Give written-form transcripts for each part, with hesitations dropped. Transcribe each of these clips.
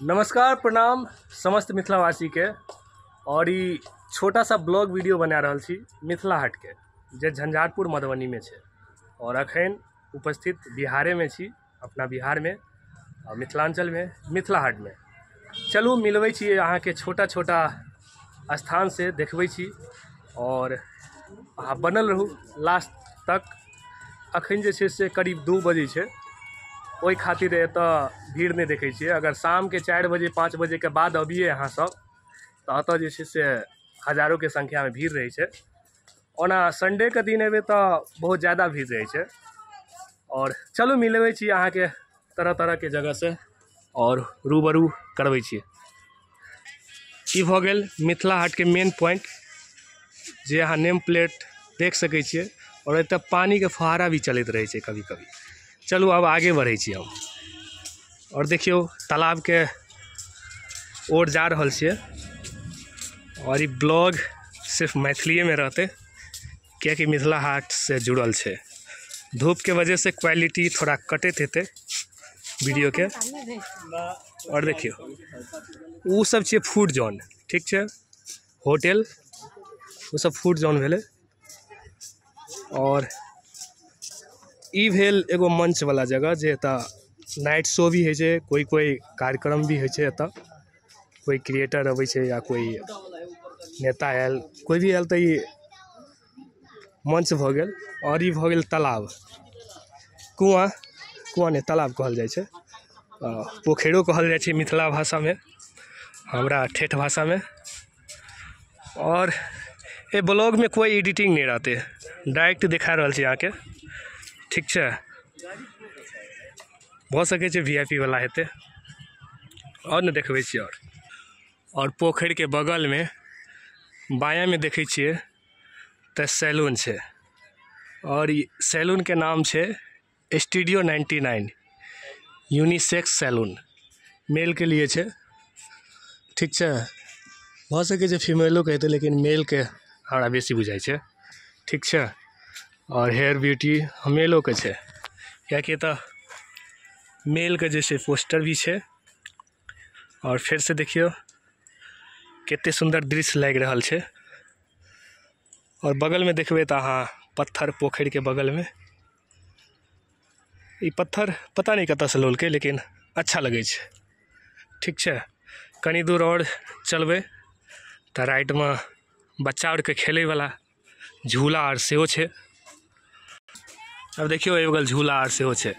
नमस्कार प्रणाम समस्त मिथिलावासी के। और ई छोटा सा ब्लॉग वीडियो बना रहल छी मिथिला हाट के, जे झंझारपुर मधुबनी में है। और अखन उपस्थित बिहारे में छी, अपना बिहार में मिथिलांचल में मिथिला हाट में। चलू मिलबै छी अहाँ के छोटा छोटा स्थान से देखबै छी और अहाँ बनल रहू लास्ट तक। अखन जे छै से करीब 2 बजे छै, ओहि खातिर एतऽ भीड़ नहीं देखै छियै। अगर शाम के 4 बजे 5 बजे के बाद अबिए अहाँ सब तो एतऽ जे छै से हजारों के संख्या में भीड़ रहै छै। ओना संडे के दिन एबै तो बहुत ज़्यादा भीड़ रहै छै। और चलू मिलबै छी अहाँ के तरह तरह के जगह से और रूबरू करबै छी। ई भऽ गेल मिथिला हाट के मेन पॉइंट, जे अहाँ नेम प्लेट देख सकै छियै। और एतऽ पानी के फुहारा भी चलैत रहै छै कभी कभी। चलू अब आगे बढ़े छी हम। और देखियो तालाब के ओर जा रहल छियै। और ये ब्लॉग सिर्फ मैथिलीए में रहते, कियाकि मिथिला हाट से जुड़ल छै। धूप के वजह से क्वालिटी थोड़ा कटैत हेतै वीडियो के। और देखियो वो सब छै फूड जोन, ठीक छै, होटल वो सब फूड जोन भेलै। और ई भेल एगो मंच वाला जगह, जे एतऽ नाइट शो भी होइ छै, कोई कार्यक्रम भी होइ छै। एतऽ कोई क्रिएटर अबै छै या कोई नेता आयल, कोई भी आयल तऽ ई मंच भऽ गेल। और ई भऽ गेल तालाब, कुआँ नहीं तालाब कहल जाइ छै, पोखैरो कहल जाइ छै मिथिला भाषा में, हमरा ठेठ भाषा में। और ये ब्लॉग में कोई एडिटिंग नहीं रहते, डायरेक्ट दिखा रहल छी अहाँके, ठीक छै। भऽ सकै छै VIP वाला हेतै। और न देखबै छी। और पोखर के बगल में बायाँ में देखै छियै तऽ सैलून छै। और ई सैलून के नाम छै स्टूडियो 99 यूनिसेक्स सैलून, मेल के लिए छै, ठीक छै। भऽ सकै छै फीमेलो के हेतै, लेकिन मेल के हमरा बेसी बुझाइ छै, ठीक छै। और हेयर ब्यूटी मेलो के छै, कियाकि तऽ मेल के जैसे पोस्टर भी छै। और फिर से देखियो कितने सुंदर दृश्य लग रहल छै। और बगल में देखबे तो अहाँ पत्थर, पोखर के बगल में ई पत्थर पता नहीं कतऽ से लोलकै, लेकिन अच्छा लगे छै, ठीक छै। कनी दूर और चलबै तऽ राइट में बच्चा और के खेले वाला झूला आर सेहो छै। अब देखियो एगो झूला आर सेहो छै।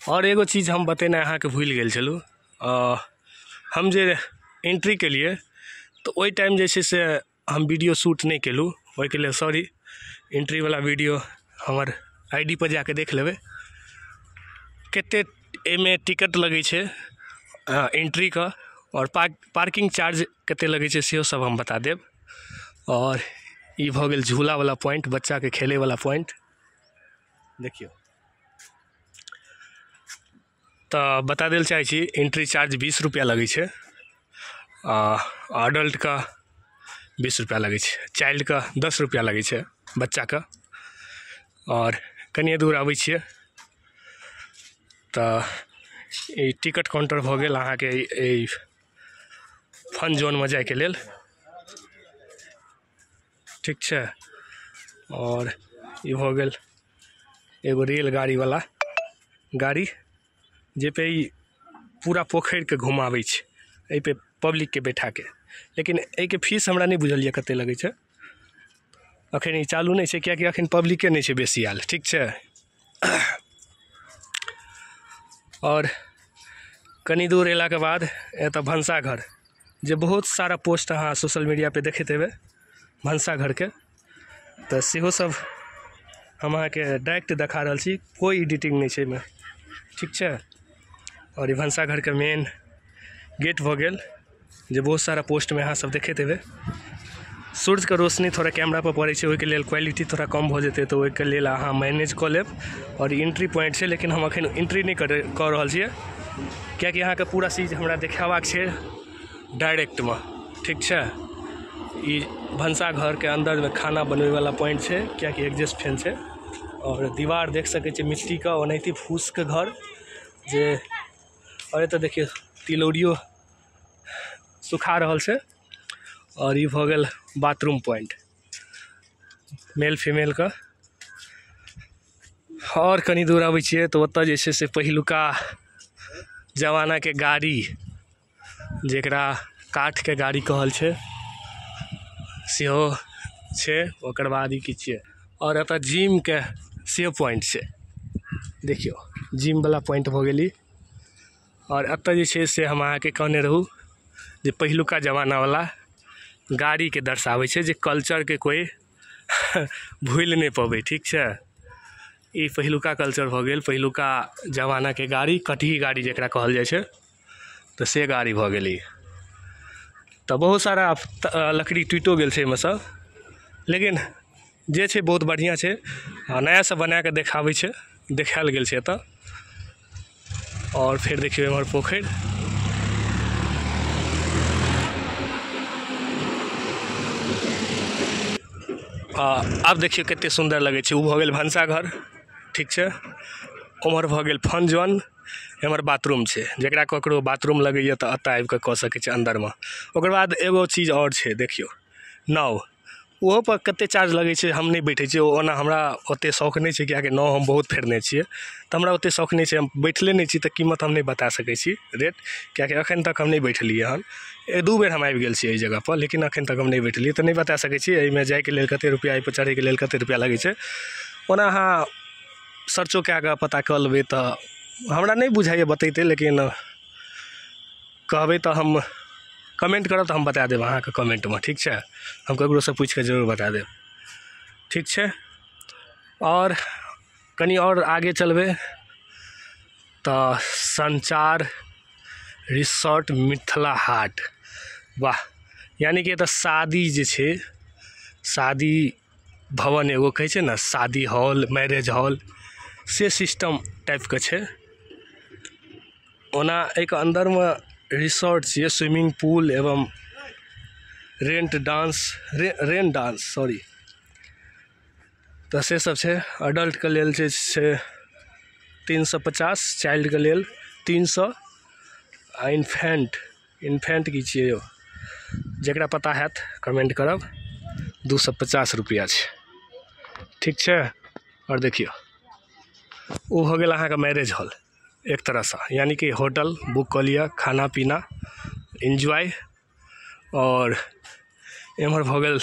और एगो चीज हम बतेना अहाँ के भूल गेल छलू, हम जे एंट्री के लिए तो ओई टाइम जे छै से हम वीडियो शूट नहीं केलू, ओई के लिए सॉरी। एंट्री वाला वीडियो हमर ID पर जाके देख लेबै। कते एमे टिकट लगे छै एंट्री का, और पार्किंग चार्ज कते लगे छै सेहो सब हम बता देब। और ई भऽ गेल झूला वाला पॉइंट, बच्चा के खेले वाला पॉइंट देखियो। तो बता देल चाहे छी एंट्री चार्ज 20 रुपया लगे छै, अडल्ट का 20 रुपया लगे छै, चाइल्ड का 10 रुपया लगे छै, बच्चा का। और कनिए दूर आबै छियै तऽ ई टिकट काउंटर भऽ गेल अहाँ के ई फन जोन में जाए के लेल, ठीक छै। और ई भऽ गेल एगो रेलगाड़ी वाला गाड़ी, जे पे ई पूरा पोखर के घुमाबै छै, एहि पे पब्लिक के बैठा के। लेकिन एहि के फीस हमरा नहीं बुझल ये कते लगे छै। अखन ई चालू नहीं छै, कियाकि अखन पब्लिके नहीं छै बेसी आयल, ठीक छै। और कनी दूर एला के बाद एतऽ भनसाघर, जे बहुत सारा पोस्ट अहाँ सोशल मीडिया पे देखैत हेबै भनसाघर के, तऽ सेहो सब हम अहाँ के डायरेक्ट देखा रहल छी, कोई एडिटिंग नहीं छै एहिमे, ठीक छै। और ई भनसाघर के मेन गेट भऽ गेल, जे बहुत सारा पोस्ट में अहाँ सब देखैत हेबै। सूर्य के रोशनी थोड़ा कैमरा पर पड़े छै, ओहि के लेल क्वालिटी थोड़ा कम भऽ जेतै, तो ओहि के लेल अहाँ मैनेज कऽ लेब। और एंट्री पॉइंट छै, लेकिन हम अखन एंट्री नहीं कऽ रहल छियै, कियाकि अहाँ के पूरा चीज हमरा देखाबाक छै डायरेक्ट में, ठीक छै। ई भनसाघर के अंदर में खाना बनबै वाला पॉइंट छै, कियाकि एग्जस्ट फैन छै। और दीवार देख सकै छियै मिट्टी का, ओनाहिते फूस के घर जे। और एतऽ देखियो तिलौरियो सुखा रहल छै। और ई भऽ गेल बाथरूम पॉइंट मेल फीमेल का। और कनी दूर आबै छियै तऽ ओतऽ जे छै से पहिलुका जमानाके गाड़ी, जेकरा काठके गाड़ी कहल छै, सेहो छै। ओकर बाद ई की छियै, और एतऽ जिमके से पॉइंट छै, देखियौ जिमवला पॉइंट भऽ गेली। और एतऽ जे छै से हम अहाँके कहने रहू जे पहिलुका जमानावला गाड़ीके दर्शाबै छै, जे कल्चरके कोइ भूलि नहि पबै, ठीक छै। ई पहिलुका कल्चर भऽ गेल, पहिलुका जमानाके गाड़ी, कटही गाड़ी जकरा कहल जाइ छै, तऽ से गाड़ी भऽ गेली। तऽ बहुत सारा लकड़ी टूटिओ गेल छै एहिमे सँ, लेकिन जे छै बहुत बढ़िआँ छै। नयासँ बना कऽ देखाबै छै, देखायल गेल छै एतऽ। और फेर देखियौ एम्हर पोखरि, आब देखियौ कतेक सुन्दर लगै छै। ओ भऽ गेल भनसाघर, ठीक छै। उम्हर भऽ गेल फन जोन, एम्हर बाथरूम छै, जकरा ककरो बाथरूम लगैए तऽ एतऽ आबि कऽ सकै छै अन्दरमे। ओकर बाद एगो चीज और छै, देखियौ नाव। ओहोपर कतेक चार्ज लगै छै हम नहि बैठै छियै, ओना हमरा ओतेक शौक नहि छै, किएकि नाव हम बहुत फेरने छियै, तऽ हमरा ओतेक शौक नहि छै। हम बैठले नहि छी तऽ कीमत हम नहि बता सकै छी रेट, किएकि एखन तक हम नहि बैठलियै हन। 1-2 बेर हम आबि गेल छियै एहि जगहपर, लेकिन एखन तक हम नहि बैठलियै, तऽ नहि बता सकै छी एहिमे जाइके लेल कतेक रुपैआ, एहिपर चढ़ैके लेल कतेक रुपैआ लगै छै। ओना अहाँ सर्चो कए कऽ पता कऽ लेबै तऽ हमरा नहि बुझाइए बतैतै, लेकिन कहबै तऽ हम कमेंट करब तऽ हम बता देब अहाँके कमेंटमे, ठीक छै। हम ककरोसँ पूछि कऽ जरूर बता देब, ठीक छै। और कनी और आगे चलबै तऽ संचार रिसोर्ट मिथिला हाट, वाह। यानी कि एतऽ शादी जे छै, शादी भवन एगो कहै छै ने, शादी हॉल, मैरेज हॉल, से सिस्टम टाइपके छै। ओना एहिके अन्दरमे रिसोर्ट छियै, स्विमिंग पूल एवं रेन डांस सॉरी, तऽ से सब छै। अडल्टके लेल जे छै 350, चाइल्डके लेल 300, आ इन्फेंट की छियै यौ, जकरा पता हैत कमेंट करब, 250 रुपैआ छै, ठीक छै। और देखियौ ओ भऽ गेल अहाँके मैरेज हॉल एक तरहसँ, यानी कि होटल बुक कऽ लिअ, खाना पीना इन्जॉय। और एम्हर भऽ गेल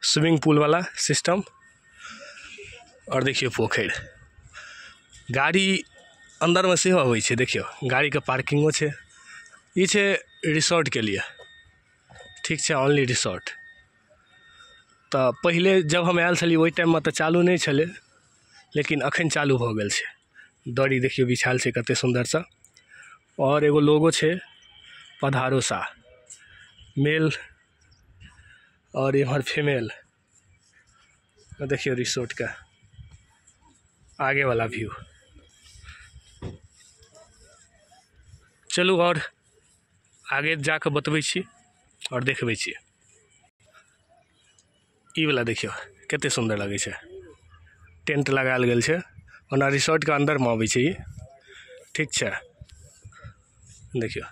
स्विमिंग पूलवला सिस्टम। और देखियौ पोखरि, गाड़ी अन्दरमे सेहो अबै छै, देखियौ गाड़ीके पार्किंगो छै। ई छै रिसोर्टके लिए, ठीक छै, ओनली रिसोर्ट। तऽ पहिले जब हम आयल छलियै ओहि टाइममे तऽ चालू नहि छलै, लेकिन एखन चालू भऽ गेल छै। दड़ी देखियौ बिछायल छै कतेक सुन्दरसँ। और एगो लोगो छै, पधारोसा, मेल और एम्हर फीमेल। देखियौ रिसोर्टके आगेवला व्यू। चलू और आगे जा कऽ बतबै छी और देखबै छी। ई वाला देखियौ कतेक सुन्दर लगै छै, टेंट लगायल गेल छै। ओना रिसोर्टके अन्दरमे अबै छै ई, ठीक छै। देखियौ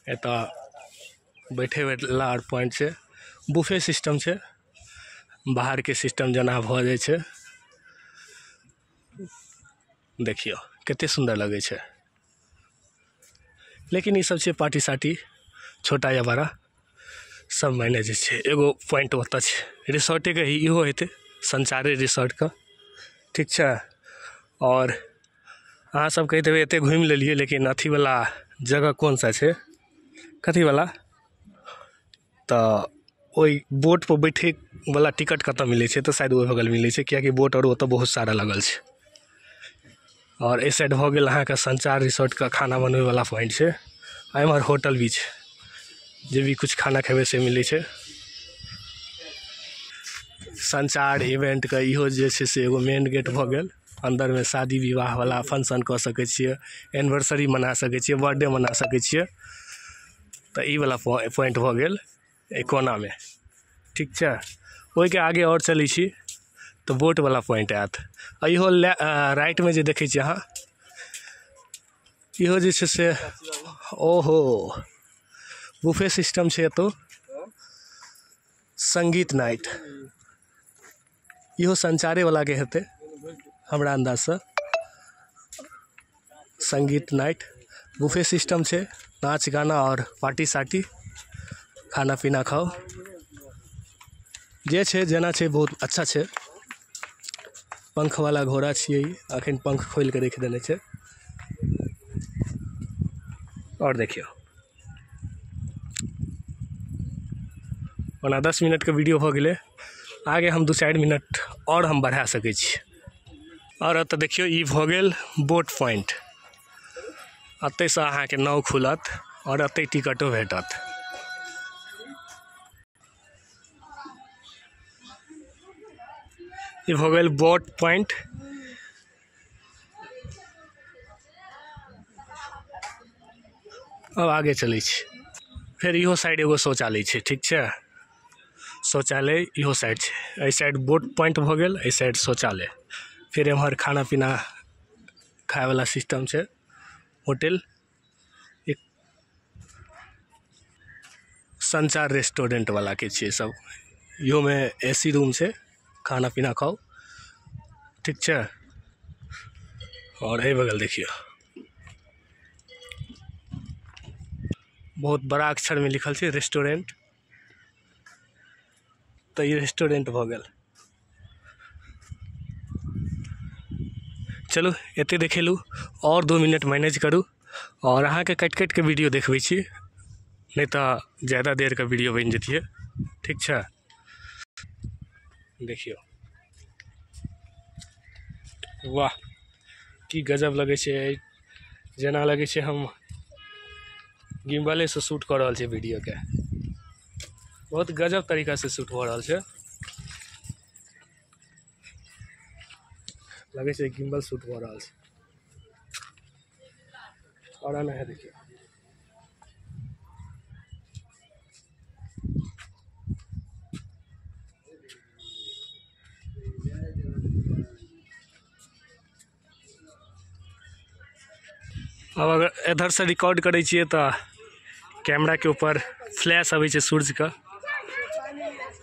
एतऽ बैठैवला आर पॉइंट छै, बुफे सिस्टम छै, बाहरके सिस्टम जेना भऽ जाइ छै। देखियौ कतेक सुन्दर लगै छै, लेकिन ई सब छै पार्टी सार्टी, छोटा या बड़ा सब मैनेज छै। एगो पॉइंट ओतऽ छै, रिसोर्टेके ही इहो हेतै, संचारे रिसोर्टके, ठीक छै। और अहाँ सब कहैत हेबै एतेक घुमि लेलियै, लेकिन अथीवला जगह कोन सा छै, कथीवला, तऽ ओहि बोटपर बैठैवला टिकट कतऽ मिलै छै, तऽ शायद ओहि बगल मिलै छै, किएकि बोट आओर ओतऽ बहुत सारा लगल छै। और एहि साइड भऽ गेल अहाँके संचार रिसोर्टके खाना बनबैवला पॉइंट छै। आ एम्हर होटल भी छै, जे भी किछु खाना खेबै से मिलै छै। संचार इवेंटके इहो जे छै से एगो मेन गेट भऽ गेल। अन्दरमे शादी विवाहवला फंक्शन कऽ सकै छियै, एनिवर्सरी मना सकै छियै, बर्थडे मना सकै छियै। तऽ ई वाला पॉइंट भऽ गेल एहि कोनामे, ठीक छै। ओहिके आगे और चलै छी तो बोट वाला पॉइंट आयत। इहो राइट में जे देखै छी अहाँ, इहो जे छै से ओहो बुफे सिस्टम छै एतौ। संगीत नाइट इहो संचारे वाला के हेतै हमरा अंदाज से। संगीत नाइट बुफे सिस्टम छै, नाच गाना और पार्टी सार्टी, खाना पीना खाओ जे छै जेना छै, बहुत अच्छा छै। पंख वाला घोड़ा छियै, अखन पंख खोल के रख देने छै। और देखियो ओना 10 मिनट के वीडियो हो गेलै, आगे हम 2-4 मिनट और हम बढ़ा सकै छी। और एतऽ देखियो ई भऽ गेल बोट पॉइंट। एतयसँ अहाँके नाव खुलत और एतय टिकटो भेटत। ई भऽ गेल बोट पॉइंट। अब आगे चलै छी। फिर इहो साइड एगो शौचालय छै, ठीक छै। शौचालय इहो साइड छै, एहि साइड बोट पॉइंट भऽ गेल, एहि साइड शौचालय। फिर एम्हर खाना पीना खायवला सिस्टम छै, होटल। एक संचार रेस्टोरेंट वाला के छियै सब। इहो में AC रूम छै, खाना पीना खाओ, ठीक छै। और एहि बगल देखियो बहुत बड़ा अक्षर में लिखल छै रेस्टोरेंट। तो ये रेस्टोरेंट भऽ गेल। चलू एते देखेलू, और 2 मिनट मैनेज करू। और अहाँके काटि काटि के वीडियो देखबै छी, नहीं तो ज़्यादा देर का वीडियो बन जतिए, ठीक छै। देखियो वाह की गजब लगे छै, जेना लगे छै हम गिम्बले से शूट कर रहल छै वीडियो के। बहुत गजब तरीका से शूट हो रहल छै, लगे छै गिम्बल शूट हो रहल छै। और आना है देखिए अब अगर इधर से रिकॉर्ड करै छियै तो कैमरा के ऊपर फ्लैश अबै छै सूरज का,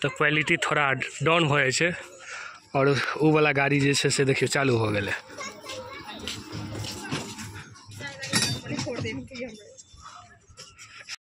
तो क्वालिटी थोड़ा डाउन हो जाइ छै। और उ वाला गाड़ी जे छै से देखियो चालू हो गेलै।